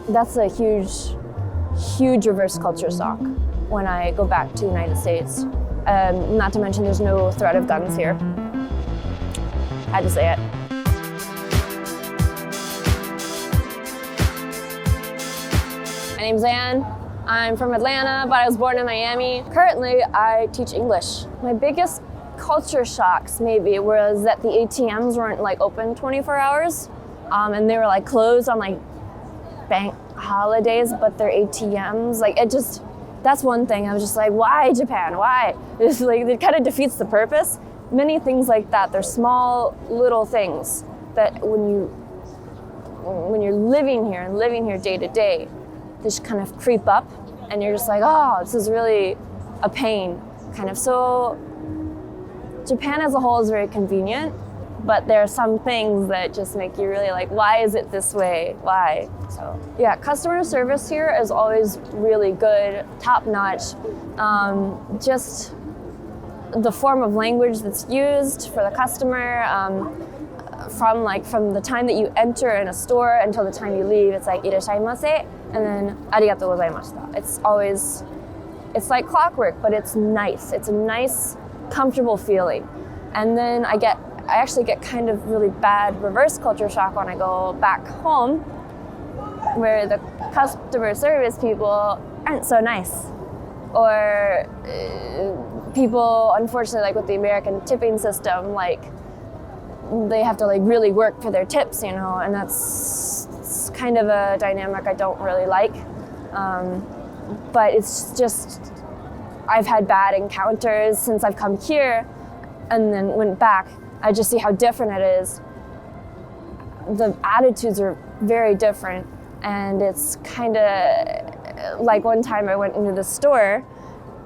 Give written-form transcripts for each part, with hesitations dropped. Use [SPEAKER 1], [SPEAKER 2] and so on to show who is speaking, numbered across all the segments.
[SPEAKER 1] That's a huge reverse culture shock when I go back to the United States. Not to mention there's no threat of guns here. I had to say it. My name's Anne. I'm from Atlanta, but I was born in Miami. Currently, I teach English. My biggest culture shocks maybe was that the ATMs weren't like open 24 hours, and they were like closed on like bank holidays, but their ATMs, like that's one thing. I was just like, why Japan? Why? It's like, it kind of defeats the purpose. Many things like that. They're small little things that when you're living here day to day, they just kind of creep up and you're just like, oh, this is really a pain, kind of. So Japan as a whole is very convenient, but there are some things that just make you really like, why is it this way? Why? So yeah, customer service here is always really good, top notch. Just the form of language that's used for the customer, from the time that you enter in a store until the time you leave, it's like irashaimase and then arigatou gozaimashita. It's like clockwork, but it's nice. It's a nice, comfortable feeling. And then I actually get kind of really bad reverse culture shock when I go back home, where the customer service people aren't so nice. Or people, unfortunately, like with the American tipping system, like they have to like really work for their tips, and it's kind of a dynamic I don't really like. But it's just, I've had bad encounters since I've come here and then went back. I just see how different it is. The attitudes are very different, and it's kind of like one time I went into the store,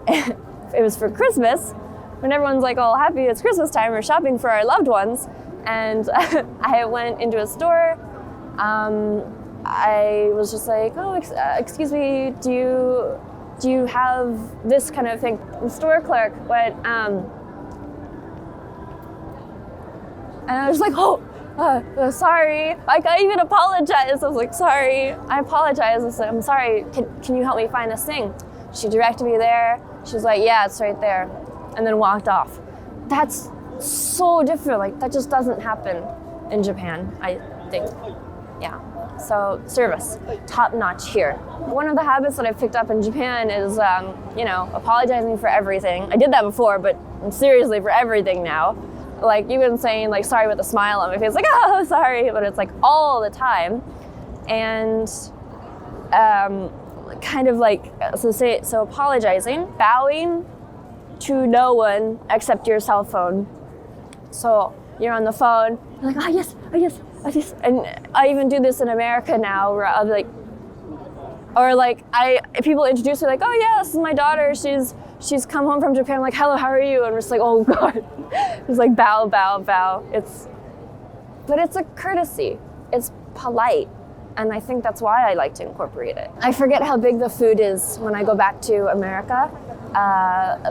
[SPEAKER 1] it was for Christmas, when everyone's like all happy it's Christmas time, we're shopping for our loved ones, and I went into a store. I was just like, oh, excuse me, do you have this kind of thing? The store clerk went, and I was like, sorry. Like, I even apologized. I was like, sorry, I apologize. I said, I'm sorry, can you help me find this thing? She directed me there. She was like, yeah, it's right there. And then walked off. That's so different. Like, that just doesn't happen in Japan, I think. Yeah. So service, top notch here. One of the habits that I've picked up in Japan is, apologizing for everything. I did that before, but seriously for everything now. Like even saying like sorry with a smile on my face, like, oh, sorry, but it's like all the time. And kind of like, so apologizing, bowing to no one except your cell phone. So you're on the phone, you're like, oh yes. And I even do this in America now, where I'll be like, or like people introduce me like, oh yeah, this is my daughter, she's come home from Japan. I'm like, hello, how are you? And we're just like, oh God. It's like bow. But it's a courtesy. It's polite. And I think that's why I like to incorporate it. I forget how big the food is when I go back to America.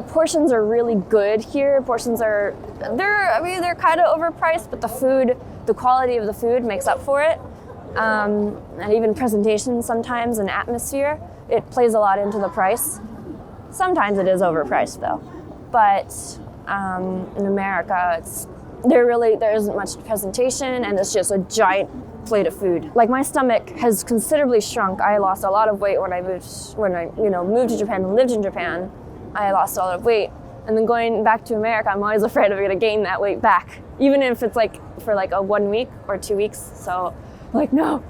[SPEAKER 1] Portions are really good here. They're kind of overpriced, but the quality of the food makes up for it. And even presentation sometimes and atmosphere, it plays a lot into the price. Sometimes it is overpriced though. But in America, there isn't much presentation, and it's just a giant plate of food. Like, my stomach has considerably shrunk. I lost a lot of weight when I moved to Japan and lived in Japan. I lost a lot of weight, and then going back to America, I'm always afraid I'm gonna gain that weight back, even if it's like for like a 1 week or 2 weeks. So like, no,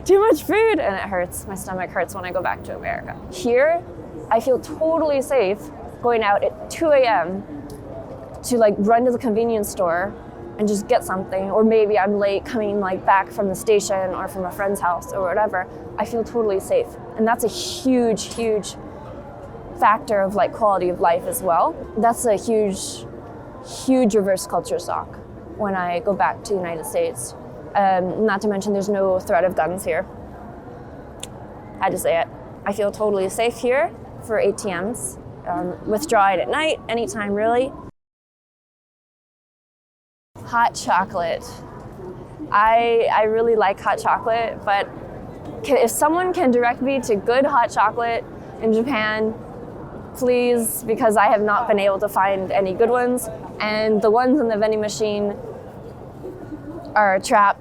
[SPEAKER 1] too much food, and it hurts. My stomach hurts when I go back to America. Here, I feel totally safe going out at 2 a.m. to like run to the convenience store and just get something, or maybe I'm late coming like back from the station or from a friend's house or whatever. I feel totally safe, and that's a huge factor of like quality of life as well. That's a huge reverse culture shock when I go back to the United States. Not to mention there's no threat of guns here. I had to say it. I feel totally safe here for ATMs. Withdraw it at night, anytime really. Hot chocolate. I really like hot chocolate, but if someone can direct me to good hot chocolate in Japan, please, because I have not been able to find any good ones, and the ones in the vending machine are a trap.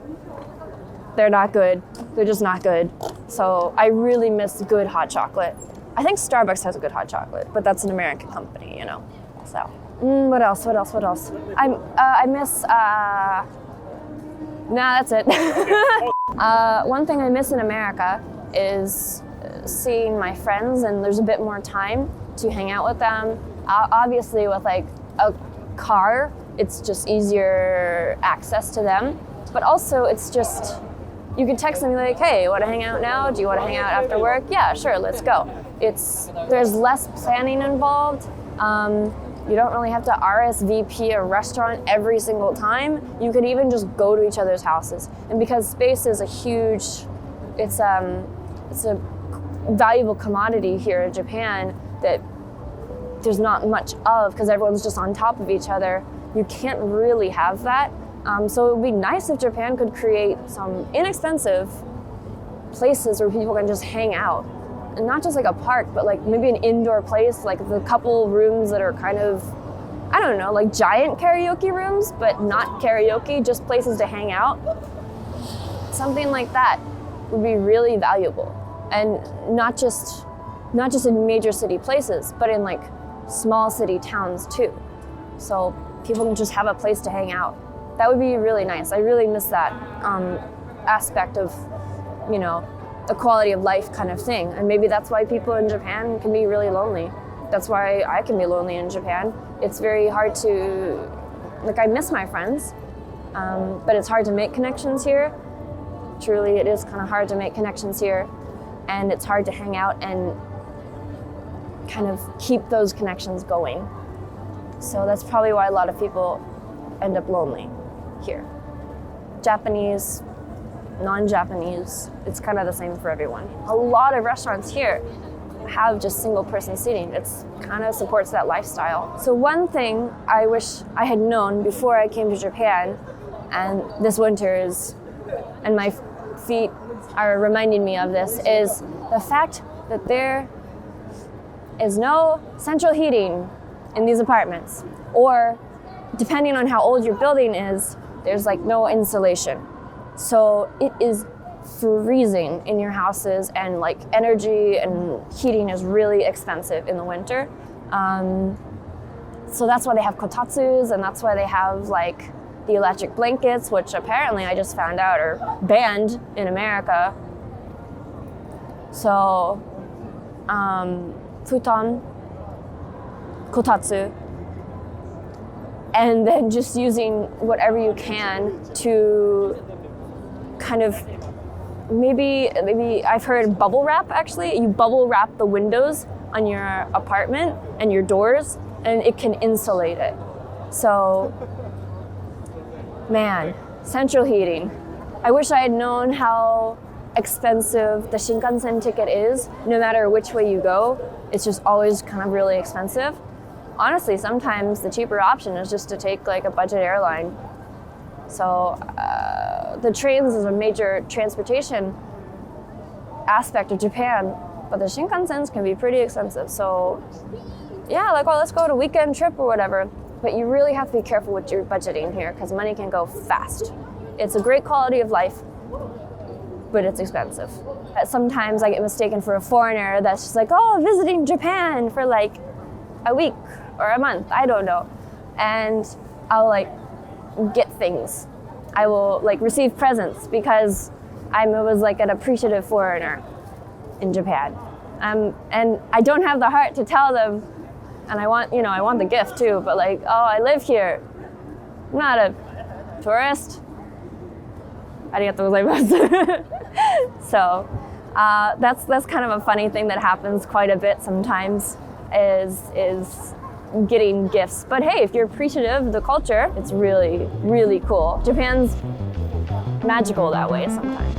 [SPEAKER 1] They're not good. They're just not good. So I really miss good hot chocolate. I think Starbucks has a good hot chocolate, but that's an American company, you know. So what else? I miss. Nah, that's it. One thing I miss in America is seeing my friends, and there's a bit more time to hang out with them. Obviously, with like a car, it's just easier access to them. But also, it's just, you can text them and be like, hey, want to hang out now? Do you want to hang out after work? Yeah, sure, let's go. There's less planning involved. You don't really have to RSVP a restaurant every single time. You could even just go to each other's houses. And because space is it's a valuable commodity here in Japan that there's not much of because everyone's just on top of each other. You can't really have that. So it would be nice if Japan could create some inexpensive places where people can just hang out. And not just like a park, but like maybe an indoor place, like the couple rooms that are kind of, I don't know, like giant karaoke rooms, but not karaoke, just places to hang out. Something like that would be really valuable. And not just in major city places, but in like small city towns too. So people can just have a place to hang out. That would be really nice. I really miss that aspect of, you know, a quality of life kind of thing. And maybe that's why people in Japan can be really lonely. That's why I can be lonely in Japan. It's very hard to, like, I miss my friends, but it's hard to make connections here. Truly, it is kind of hard to make connections here, and it's hard to hang out and kind of keep those connections going. So that's probably why a lot of people end up lonely here. Japanese, non-Japanese, it's kind of the same for everyone. A lot of restaurants here have just single person seating. It's kind of supports that lifestyle. So one thing I wish I had known before I came to Japan, and this winter and my feet are reminding me of this, is the fact that there is no central heating in these apartments. Or depending on how old your building is, there's like no insulation. So it is freezing in your houses, and like energy and heating is really expensive in the winter. So that's why they have kotatsus, and that's why they have like the electric blankets, which apparently I just found out are banned in America. So futon, kotatsu, and then just using whatever you can to kind of maybe I've heard bubble wrap. Actually, you bubble wrap the windows on your apartment and your doors, and it can insulate it. So, man, central heating. I wish I had known how expensive the Shinkansen ticket is. No matter which way you go, it's just always kind of really expensive. Honestly, sometimes the cheaper option is just to take like a budget airline. So the trains is a major transportation aspect of Japan, but the Shinkansens can be pretty expensive. So yeah, like, well, let's go on a weekend trip or whatever. But you really have to be careful with your budgeting here because money can go fast. It's a great quality of life, but it's expensive. Sometimes I get mistaken for a foreigner that's just like, oh, visiting Japan for like a week or a month, I don't know. And I'll like get things. I will like receive presents because I was like an appreciative foreigner in Japan. And I don't have the heart to tell them, and I want the gift too, but like, oh, I live here. I'm not a tourist. Arigatou gozaimasu. So that's kind of a funny thing that happens quite a bit sometimes is getting gifts. But hey, if you're appreciative of the culture, it's really, really cool. Japan's magical that way sometimes.